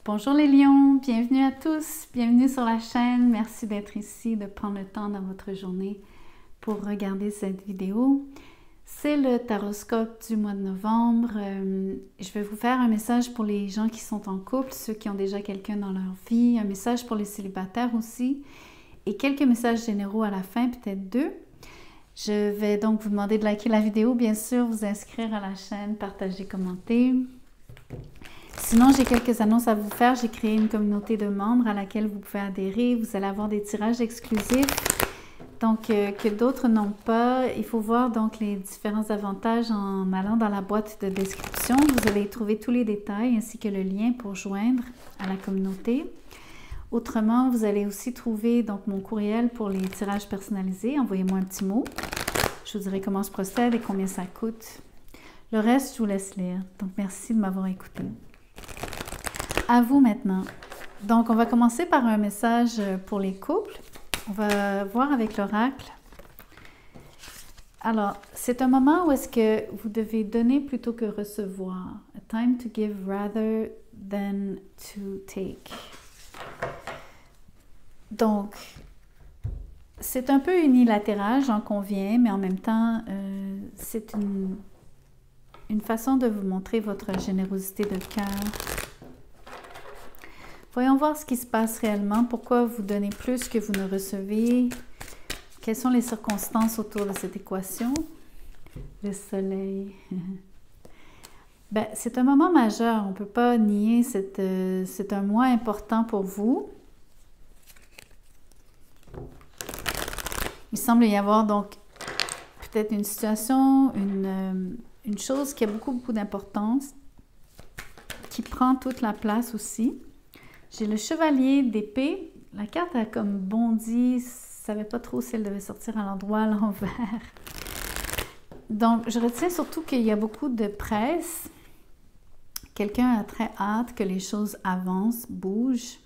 Bonjour les lions, bienvenue à tous, bienvenue sur la chaîne. Merci d'être ici, de prendre le temps dans votre journée pour regarder cette vidéo. C'est le taroscope du mois de novembre. Je vais vous faire un message pour les gens qui sont en couple, ceux qui ont déjà quelqu'un dans leur vie, un message pour les célibataires aussi, et quelques messages généraux à la fin, peut-être deux. Je vais donc vous demander de liker la vidéo, bien sûr, vous inscrire à la chaîne, partager, commenter. Sinon, j'ai quelques annonces à vous faire. J'ai créé une communauté de membres à laquelle vous pouvez adhérer. Vous allez avoir des tirages exclusifs, donc que d'autres n'ont pas. Il faut voir donc les différents avantages en allant dans la boîte de description. Vous allez y trouver tous les détails ainsi que le lien pour joindre à la communauté. Autrement, vous allez aussi trouver donc mon courriel pour les tirages personnalisés. Envoyez-moi un petit mot. Je vous dirai comment je procède et combien ça coûte. Le reste, je vous laisse lire. Donc, merci de m'avoir écouté. À vous maintenant. Donc, on va commencer par un message pour les couples. On va voir avec l'oracle. Alors, c'est un moment où est-ce que vous devez donner plutôt que recevoir. A time to give rather than to take. Donc, c'est un peu unilatéral, j'en conviens, mais en même temps, c'est une façon de vous montrer votre générosité de cœur. Voyons voir ce qui se passe réellement. Pourquoi vous donnez plus que vous ne recevez? Quelles sont les circonstances autour de cette équation? Le soleil. Ben, c'est un moment majeur. On ne peut pas nier. C'est un mois important pour vous. Il semble y avoir donc peut-être une situation, une chose qui a beaucoup d'importance, qui prend toute la place aussi. J'ai le chevalier d'épée. La carte a comme bondi. Je ne savais pas trop si elle devait sortir à l'endroit à l'envers. Donc, je retiens surtout qu'il y a beaucoup de presse. Quelqu'un a très hâte que les choses avancent, bougent.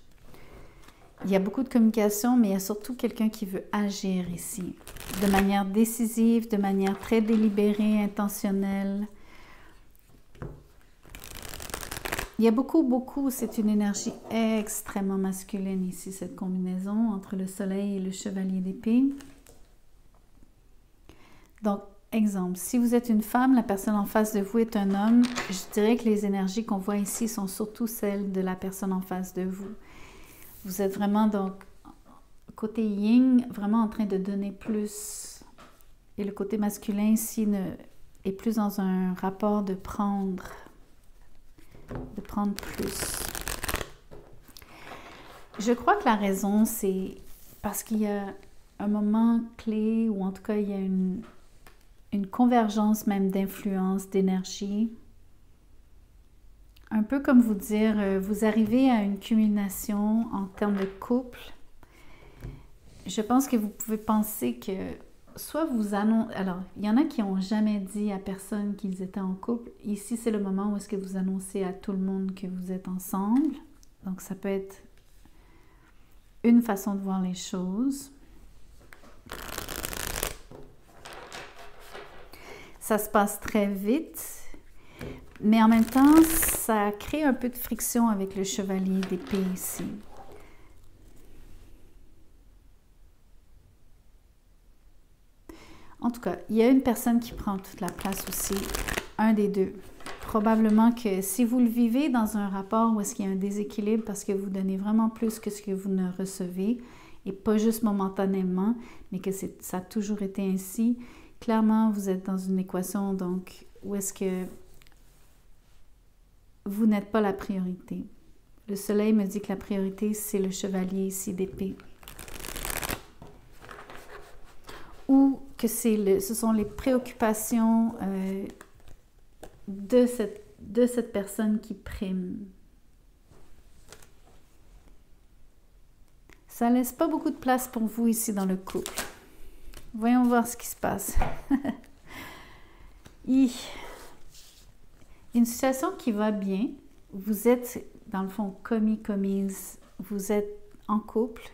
Il y a beaucoup de communication, mais il y a surtout quelqu'un qui veut agir ici. De manière décisive, de manière très délibérée, intentionnelle. Il y a beaucoup, c'est une énergie extrêmement masculine ici, cette combinaison entre le soleil et le chevalier d'épée. Donc, exemple, si vous êtes une femme, la personne en face de vous est un homme, je dirais que les énergies qu'on voit ici sont surtout celles de la personne en face de vous. Vous êtes vraiment, donc, côté yin, vraiment en train de donner plus. Et le côté masculin ici est plus dans un rapport de prendre plus. Je crois que la raison, c'est parce qu'il y a un moment clé, ou en tout cas, il y a une convergence même d'influence, d'énergie. Un peu comme vous dire, vous arrivez à une culmination en termes de couple. Je pense que vous pouvez penser que soit vous annoncez... Alors, il y en a qui n'ont jamais dit à personne qu'ils étaient en couple. Ici, c'est le moment où est-ce que vous annoncez à tout le monde que vous êtes ensemble. Donc, ça peut être une façon de voir les choses. Ça se passe très vite, mais en même temps, ça crée un peu de friction avec le chevalier d'épée ici. En tout cas, il y a une personne qui prend toute la place aussi, un des deux. Probablement que si vous le vivez dans un rapport où est-ce qu'il y a un déséquilibre parce que vous donnez vraiment plus que ce que vous ne recevez, et pas juste momentanément, mais que ça a toujours été ainsi, clairement, vous êtes dans une équation donc où est-ce que vous n'êtes pas la priorité. Le soleil me dit que la priorité, c'est le chevalier ici d'épée. Ou que ce sont les préoccupations de cette personne qui prime. Ça ne laisse pas beaucoup de place pour vous ici dans le couple. Voyons voir ce qui se passe. Il y a une situation qui va bien. Vous êtes, dans le fond, commise. Vous êtes en couple.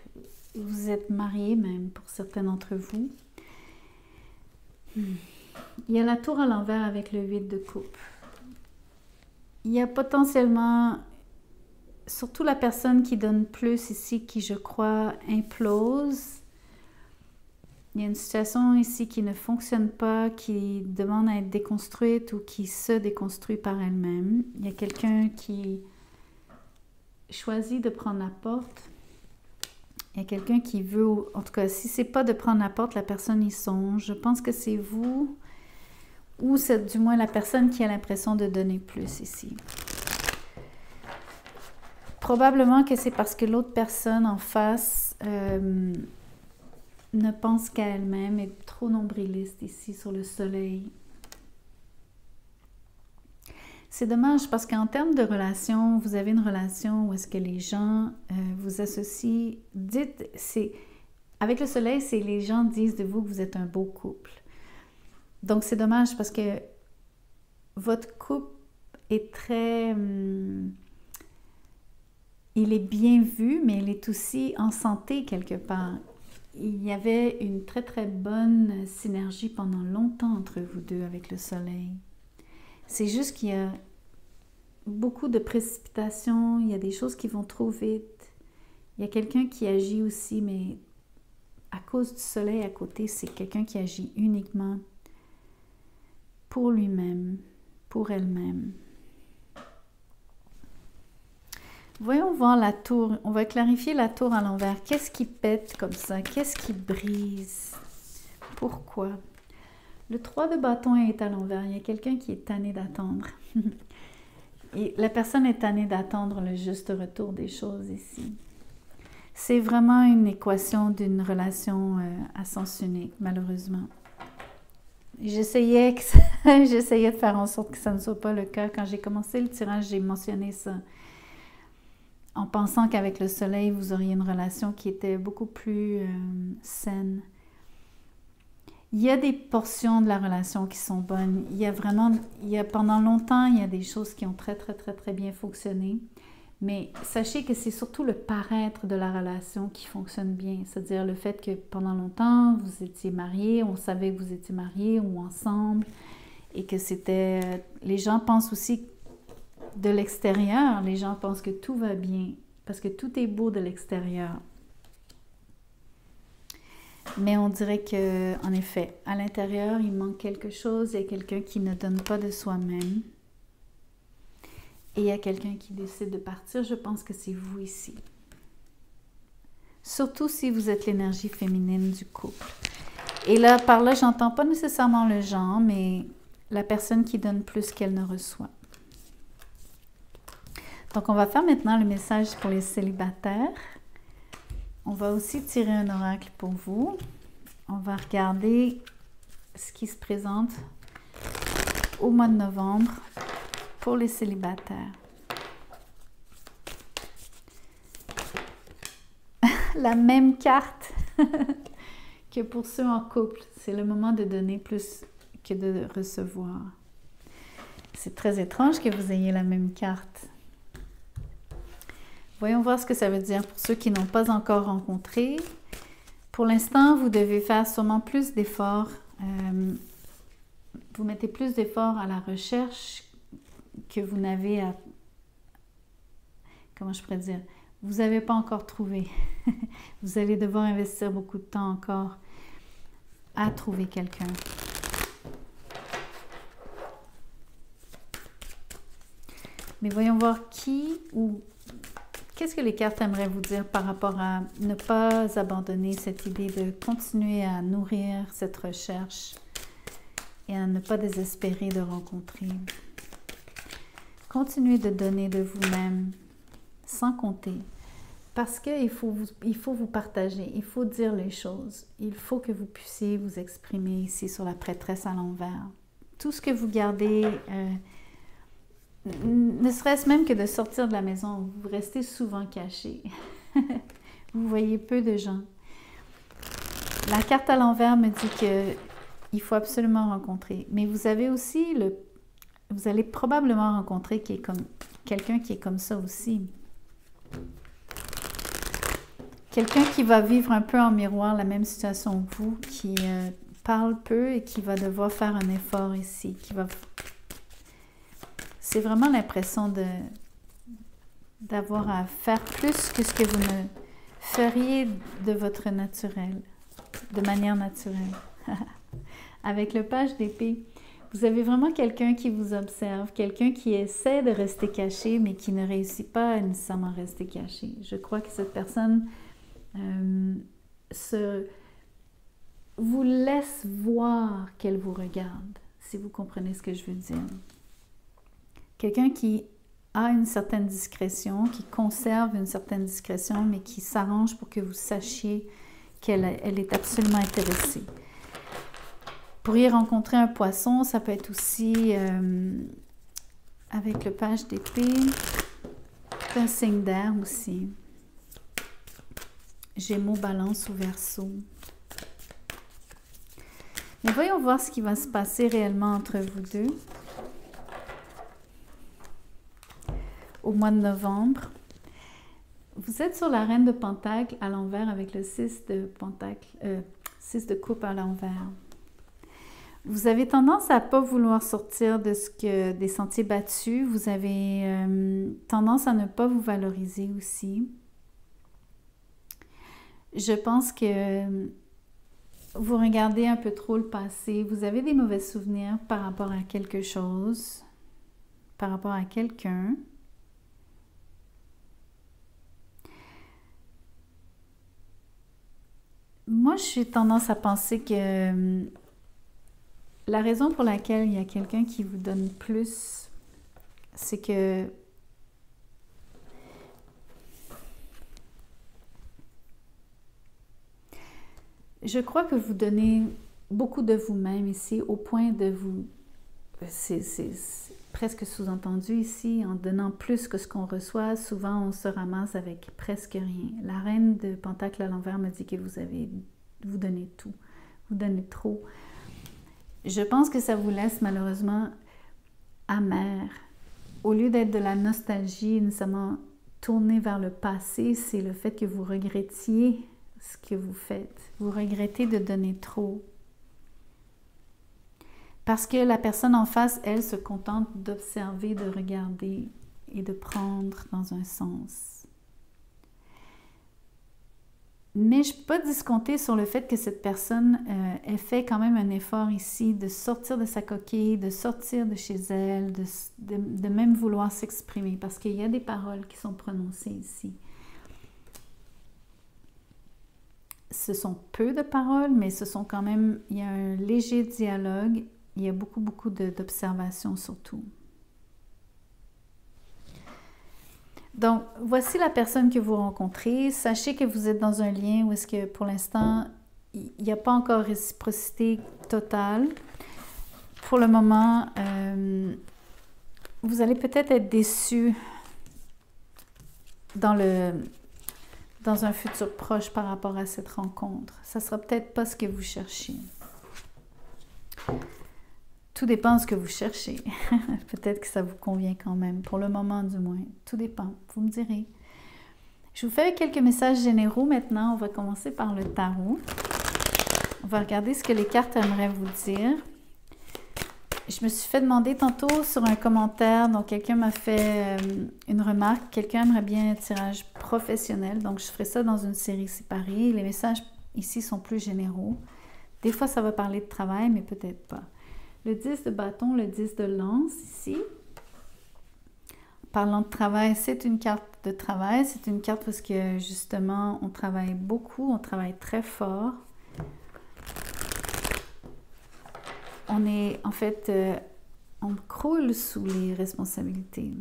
Vous êtes mariés même, pour certains d'entre vous. Il y a la tour à l'envers avec le 8 de coupe. Il y a potentiellement surtout la personne qui donne plus ici, qui je crois implose. Il y a une situation ici qui ne fonctionne pas, qui demande à être déconstruite ou qui se déconstruit par elle-même. Il y a quelqu'un qui choisit de prendre la porte. Il y a quelqu'un qui veut, en tout cas, si c'est pas de prendre la porte, la personne y songe. Je pense que c'est vous ou c'est du moins la personne qui a l'impression de donner plus ici. Probablement que c'est parce que l'autre personne en face ne pense qu'à elle-même, est trop nombriliste ici sur le soleil. C'est dommage parce qu'en termes de relation, vous avez une relation où est-ce que les gens vous associent, avec le soleil, c'est les gens disent de vous que vous êtes un beau couple. Donc c'est dommage parce que votre couple est très... il est bien vu, mais il est aussi en santé quelque part. Il y avait une très très bonne synergie pendant longtemps entre vous deux avec le soleil. C'est juste qu'il y a beaucoup de précipitations, il y a des choses qui vont trop vite. Il y a quelqu'un qui agit aussi, mais à cause du soleil à côté, c'est quelqu'un qui agit uniquement pour lui-même, pour elle-même. Voyons voir la tour. On va clarifier la tour à l'envers. Qu'est-ce qui pète comme ça? Qu'est-ce qui brise? Pourquoi? Le 3 de bâton est à l'envers. Il y a quelqu'un qui est tanné d'attendre. Et la personne est tannée d'attendre le juste retour des choses ici. C'est vraiment une équation d'une relation à sens unique, malheureusement. J'essayais de faire en sorte que ça ne soit pas le cas. Quand j'ai commencé le tirage, j'ai mentionné ça. En pensant qu'avec le soleil, vous auriez une relation qui était beaucoup plus saine. Il y a des portions de la relation qui sont bonnes. Pendant longtemps, il y a des choses qui ont très bien fonctionné. Mais sachez que c'est surtout le paraître de la relation qui fonctionne bien. C'est-à-dire le fait que pendant longtemps, vous étiez mariés, on savait que vous étiez mariés ou ensemble. Et que c'était... Les gens pensent aussi de l'extérieur, les gens pensent que tout va bien, parce que tout est beau de l'extérieur. Mais on dirait que, en effet, à l'intérieur, il manque quelque chose, il y a quelqu'un qui ne donne pas de soi-même. Et il y a quelqu'un qui décide de partir, je pense que c'est vous ici. Surtout si vous êtes l'énergie féminine du couple. Et là, par là, j'entends pas nécessairement le genre, mais la personne qui donne plus qu'elle ne reçoit. Donc, on va faire maintenant le message pour les célibataires. On va aussi tirer un oracle pour vous. On va regarder ce qui se présente au mois de novembre pour les célibataires. La même carte que pour ceux en couple. C'est le moment de donner plus que de recevoir. C'est très étrange que vous ayez la même carte. Voyons voir ce que ça veut dire pour ceux qui n'ont pas encore rencontré. Pour l'instant, vous devez faire sûrement plus d'efforts. Vous mettez plus d'efforts à la recherche que vous n'avez à... Comment je pourrais dire? Vous n'avez pas encore trouvé. Vous allez devoir investir beaucoup de temps encore à trouver quelqu'un. Mais voyons voir qui ou... Qu'est-ce que les cartes aimeraient vous dire par rapport à ne pas abandonner cette idée de continuer à nourrir cette recherche et à ne pas désespérer de rencontrer? Continuez de donner de vous-même sans compter parce qu'il faut vous partager, il faut dire les choses, il faut que vous puissiez vous exprimer ici sur la prêtresse à l'envers. Tout ce que vous gardez... ne serait-ce même que de sortir de la maison, vous restez souvent caché. Vous voyez peu de gens. La carte à l'envers me dit qu'il faut absolument rencontrer. Mais vous avez aussi vous allez probablement rencontrer quelqu'un qui est comme ça aussi. Quelqu'un qui va vivre un peu en miroir la même situation que vous, qui parle peu et qui va devoir faire un effort ici, C'est vraiment l'impression d'avoir à faire plus que ce que vous ne feriez de votre naturel, de manière naturelle. Avec le page d'épée, vous avez vraiment quelqu'un qui vous observe, quelqu'un qui essaie de rester caché, mais qui ne réussit pas à nécessairement rester caché. Je crois que cette personne vous laisse voir qu'elle vous regarde, si vous comprenez ce que je veux dire. Quelqu'un qui a une certaine discrétion, qui conserve une certaine discrétion, mais qui s'arrange pour que vous sachiez qu'elle est absolument intéressée. Vous pourriez rencontrer un poisson, ça peut être aussi avec le page d'épée, un signe d'air aussi. Gémeaux, Balance ou Verseau. Mais voyons voir ce qui va se passer réellement entre vous deux au mois de novembre. Vous êtes sur la Reine de Pentacle à l'envers avec le 6 de Pentacle, 6 de Coupe à l'envers. Vous avez tendance à ne pas vouloir sortir des sentiers battus. Vous avez tendance à ne pas vous valoriser aussi. Je pense que vous regardez un peu trop le passé. Vous avez des mauvais souvenirs par rapport à quelque chose, par rapport à quelqu'un. Moi, j'ai tendance à penser que la raison pour laquelle il y a quelqu'un qui vous donne plus, c'est que je crois que vous donnez beaucoup de vous-même ici, au point de vous... C'est presque sous-entendu ici, en donnant plus que ce qu'on reçoit, souvent on se ramasse avec presque rien. La Reine de Pentacle à l'envers me dit que vous donnez tout, vous donnez trop. Je pense que ça vous laisse malheureusement amer. Au lieu d'être de la nostalgie, nécessairement tournée vers le passé, c'est le fait que vous regrettiez ce que vous faites. Vous regrettez de donner trop. Parce que la personne en face, elle, se contente d'observer, de regarder et de prendre dans un sens. Mais je ne peux pas discompter sur le fait que cette personne ait fait quand même un effort ici de sortir de sa coquille, de sortir de chez elle, de même vouloir s'exprimer, parce qu'il y a des paroles qui sont prononcées ici. Ce sont peu de paroles, mais ce sont quand même, il y a un léger dialogue, il y a beaucoup d'observations surtout. Donc, voici la personne que vous rencontrez. Sachez que vous êtes dans un lien où est-ce que pour l'instant, il n'y a pas encore réciprocité totale. Pour le moment, vous allez peut-être être déçu dans un futur proche par rapport à cette rencontre. Ça ne sera peut-être pas ce que vous cherchez. Tout dépend de ce que vous cherchez. Peut-être que ça vous convient quand même, pour le moment du moins. Tout dépend, vous me direz. Je vous fais quelques messages généraux maintenant. On va commencer par le tarot. On va regarder ce que les cartes aimeraient vous dire. Je me suis fait demander tantôt sur un commentaire, donc quelqu'un m'a fait une remarque. Quelqu'un aimerait bien un tirage professionnel, donc je ferai ça dans une série séparée. Les messages ici sont plus généraux. Des fois, ça va parler de travail, mais peut-être pas. Le 10 de bâton, le 10 de lance ici. Parlant de travail, c'est une carte de travail. C'est une carte parce que justement, on travaille beaucoup, on travaille très fort. On est, en fait, on croule sous les responsabilités.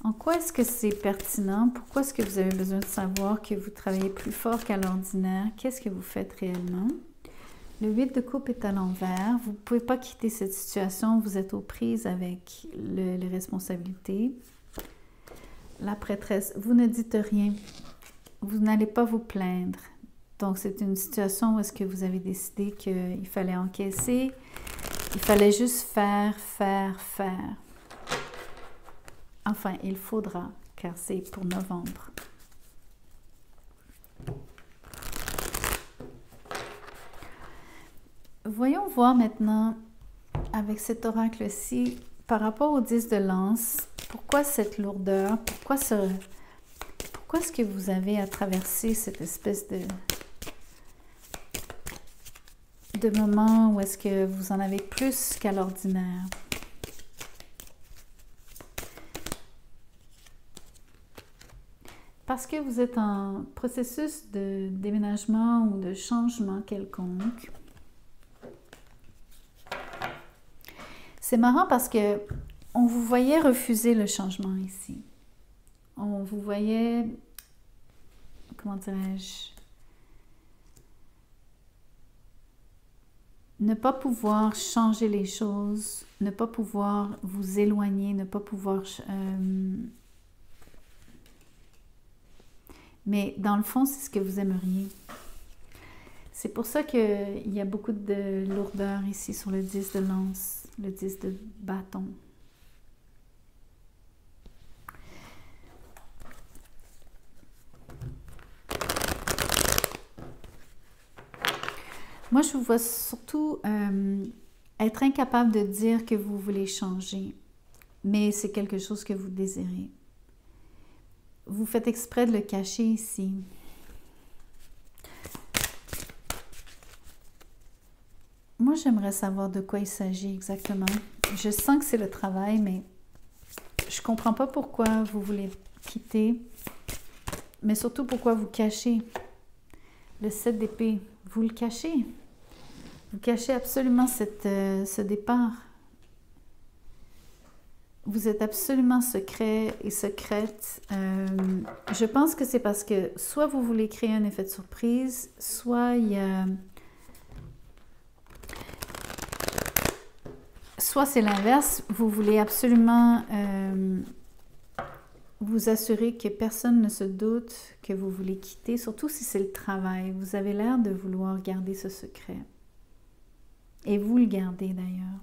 En quoi est-ce que c'est pertinent? Pourquoi est-ce que vous avez besoin de savoir que vous travaillez plus fort qu'à l'ordinaire? Qu'est-ce que vous faites réellement? Le 8 de coupe est à l'envers. Vous ne pouvez pas quitter cette situation. Vous êtes aux prises avec les responsabilités. La prêtresse, vous ne dites rien. Vous n'allez pas vous plaindre. Donc, c'est une situation où est-ce que vous avez décidé qu'il fallait encaisser. Il fallait juste faire. Enfin, il faudra, car c'est pour novembre. Voyons voir maintenant, avec cet oracle-ci, par rapport au 10 de lance, pourquoi cette lourdeur? Pourquoi est-ce que vous avez à traverser cette espèce de moment où est-ce que vous en avez plus qu'à l'ordinaire? Parce que vous êtes en processus de déménagement ou de changement quelconque. C'est marrant parce que on vous voyait refuser le changement ici. On vous voyait, comment dirais-je, ne pas pouvoir changer les choses, ne pas pouvoir vous éloigner, ne pas pouvoir... mais dans le fond, c'est ce que vous aimeriez. C'est pour ça qu'il y a beaucoup de lourdeur ici sur le 10 de lance, le 10 de bâton. Moi, je vous vois surtout être incapable de dire que vous voulez changer, mais c'est quelque chose que vous désirez. Vous faites exprès de le cacher ici. Moi, j'aimerais savoir de quoi il s'agit exactement. Je sens que c'est le travail, mais je ne comprends pas pourquoi vous voulez quitter, mais surtout pourquoi vous cachez. Le 7 d'épée, vous le cachez. Vous cachez absolument ce départ. Vous êtes absolument secret et secrète. Je pense que c'est parce que soit vous voulez créer un effet de surprise, soit il y a... Soit c'est l'inverse, vous voulez absolument vous assurer que personne ne se doute que vous voulez quitter, surtout si c'est le travail. Vous avez l'air de vouloir garder ce secret. Et vous le gardez d'ailleurs.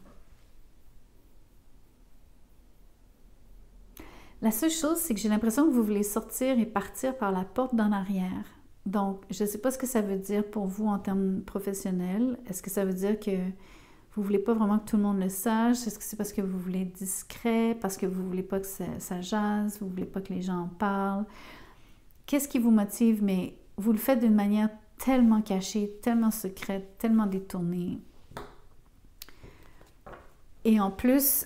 La seule chose, c'est que j'ai l'impression que vous voulez sortir et partir par la porte d'en arrière. Donc, je ne sais pas ce que ça veut dire pour vous en termes professionnels. Est-ce que ça veut dire que vous ne voulez pas vraiment que tout le monde le sache? Est-ce que c'est parce que vous voulez être discret, parce que vous ne voulez pas que ça jase, vous ne voulez pas que les gens en parlent? Qu'est-ce qui vous motive? Mais vous le faites d'une manière tellement cachée, tellement secrète, tellement détournée. Et en plus,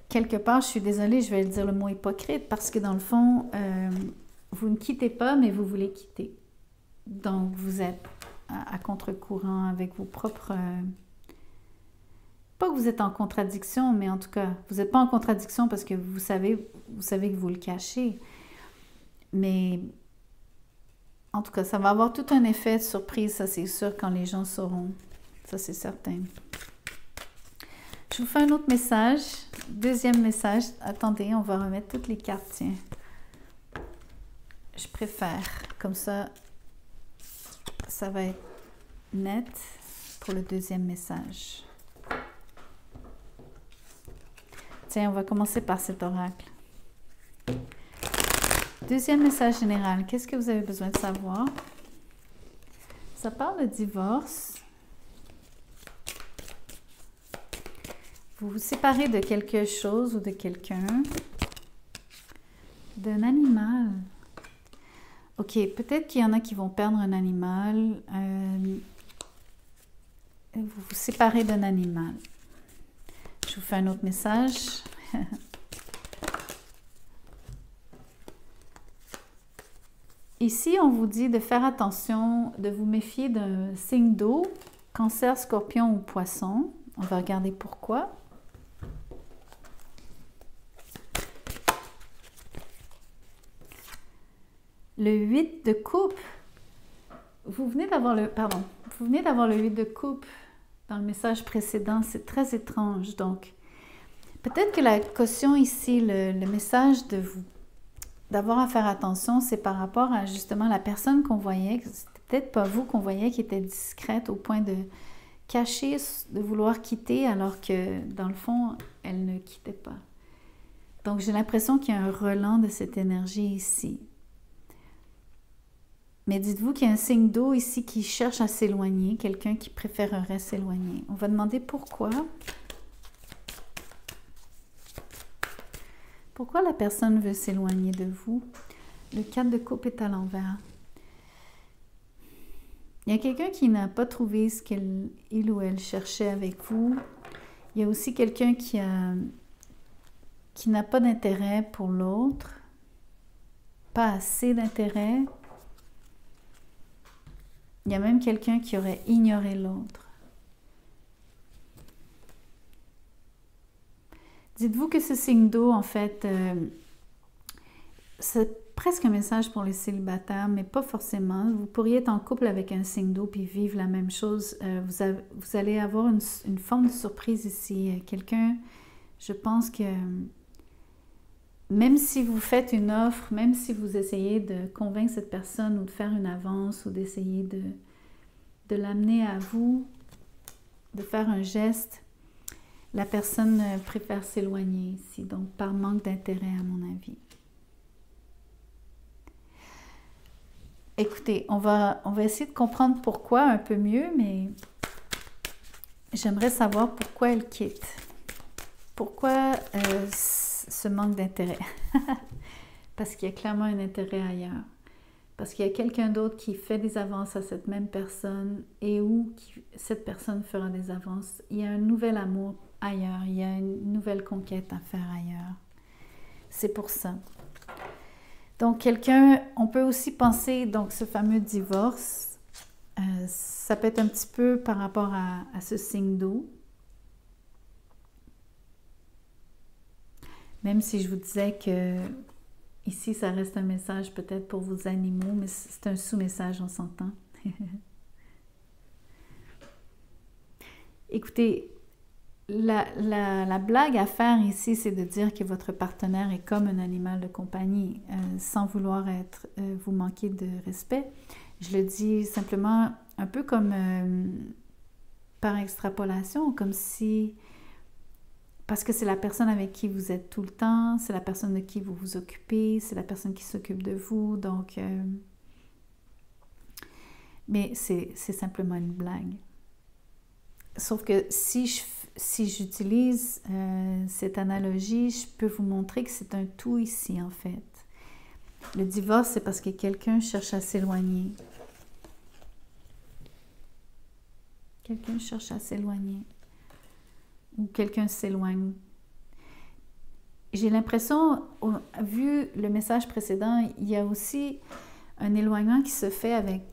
quelque part, je suis désolée, je vais dire le mot hypocrite, parce que dans le fond, vous ne quittez pas, mais vous voulez quitter. Donc, vous êtes à contre-courant avec vos propres... pas que vous êtes en contradiction, mais en tout cas, vous n'êtes pas en contradiction parce que vous savez que vous le cachez. Mais en tout cas, ça va avoir tout un effet de surprise, ça c'est sûr, quand les gens sauront. Ça c'est certain. Je vous fais un autre message. Deuxième message. Attendez, on va remettre toutes les cartes, tiens. Je préfère. Comme ça, ça va être net pour le deuxième message. Tiens, on va commencer par cet oracle. Deuxième message général. Qu'est-ce que vous avez besoin de savoir? Ça parle de divorce. Vous vous séparez de quelque chose ou de quelqu'un. D'un animal. Ok, peut-être qu'il y en a qui vont perdre un animal. Vous vous séparez d'un animal. Je vous fais un autre message. Ici, on vous dit de faire attention, de vous méfier d'un signe d'eau, Cancer, Scorpion ou Poisson. On va regarder pourquoi. Le 8 de coupe. Vous venez d'avoir le... Pardon. Vous venez d'avoir le 8 de coupe dans le message précédent. C'est très étrange. Donc, peut-être que la caution ici, le message de vous, d'avoir à faire attention, c'est par rapport à justement la personne qu'on voyait. C'était peut-être pas vous qu'on voyait qui était discrète au point de cacher, de vouloir quitter alors que dans le fond, elle ne quittait pas. Donc, j'ai l'impression qu'il y a un relent de cette énergie ici. Mais dites-vous qu'il y a un signe d'eau ici qui cherche à s'éloigner, quelqu'un qui préférerait s'éloigner. On va demander pourquoi. Pourquoi la personne veut s'éloigner de vous? Le 4 de coupe est à l'envers. Il y a quelqu'un qui n'a pas trouvé ce qu'il ou elle cherchait avec vous. Il y a aussi quelqu'un qui n'a pas d'intérêt pour l'autre, pas assez d'intérêt. Il y a même quelqu'un qui aurait ignoré l'autre. Dites-vous que ce signe d'eau, en fait, c'est presque un message pour les célibataires, mais pas forcément. Vous pourriez être en couple avec un signe d'eau puis vivre la même chose. Vous allez avoir une forme de surprise ici. Quelqu'un, je pense que même si vous faites une offre, même si vous essayez de convaincre cette personne ou de faire une avance ou d'essayer de l'amener à vous, de faire un geste, la personne préfère s'éloigner ici, donc par manque d'intérêt à mon avis. Écoutez, on va essayer de comprendre pourquoi un peu mieux, mais j'aimerais savoir pourquoi elle quitte. Pourquoi ce manque d'intérêt? Parce qu'il y a clairement un intérêt ailleurs. Parce qu'il y a quelqu'un d'autre qui fait des avances à cette même personne et où cette personne fera des avances. Il y a un nouvel amour ailleurs. Il y a une nouvelle conquête à faire ailleurs. C'est pour ça. Donc, quelqu'un, on peut aussi penser, donc, ce fameux divorce, ça peut être un petit peu par rapport à ce signe d'eau. Même si je vous disais que ici, ça reste un message peut-être pour vos animaux, mais c'est un sous-message, on s'entend. Écoutez, la blague à faire ici, c'est de dire que votre partenaire est comme un animal de compagnie, sans vouloir vous manquer de respect. Je le dis simplement un peu comme par extrapolation, comme si... Parce que c'est la personne avec qui vous êtes tout le temps, c'est la personne de qui vous vous occupez, c'est la personne qui s'occupe de vous, donc... mais c'est simplement une blague. Sauf que si j'utilise cette analogie, je peux vous montrer que c'est un tout ici, en fait. Le divorce, c'est parce que quelqu'un cherche à s'éloigner. Quelqu'un cherche à s'éloigner. Ou quelqu'un s'éloigne. J'ai l'impression, vu le message précédent, il y a aussi un éloignement qui se fait avec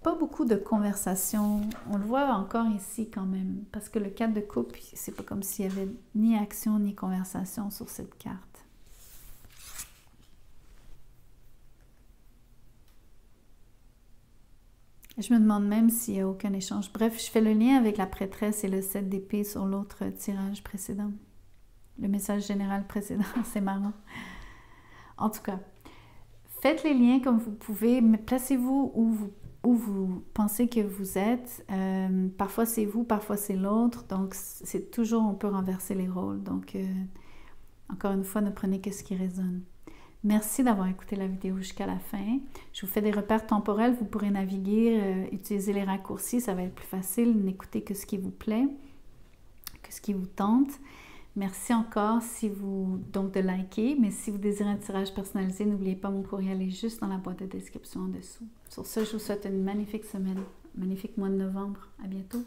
pas beaucoup de conversation. On le voit encore ici quand même, parce que le 4 de coupe, c'est pas comme s'il y avait ni action ni conversation sur cette carte. Je me demande même s'il n'y a aucun échange. Bref, je fais le lien avec la prêtresse et le 7 d'épée sur l'autre tirage précédent. Le message général précédent, c'est marrant. En tout cas, faites les liens comme vous pouvez, mais placez-vous où vous pensez que vous êtes. Parfois c'est vous, parfois c'est l'autre. Donc, c'est toujours, on peut renverser les rôles. Donc, encore une fois, ne prenez que ce qui résonne. Merci d'avoir écouté la vidéo jusqu'à la fin. Je vous fais des repères temporels. Vous pourrez naviguer, utiliser les raccourcis. Ça va être plus facile. N'écoutez que ce qui vous plaît, que ce qui vous tente. Merci encore donc de liker. Mais si vous désirez un tirage personnalisé, n'oubliez pas, mon courriel est juste dans la boîte de description en dessous. Sur ce, je vous souhaite une magnifique semaine, un magnifique mois de novembre. À bientôt.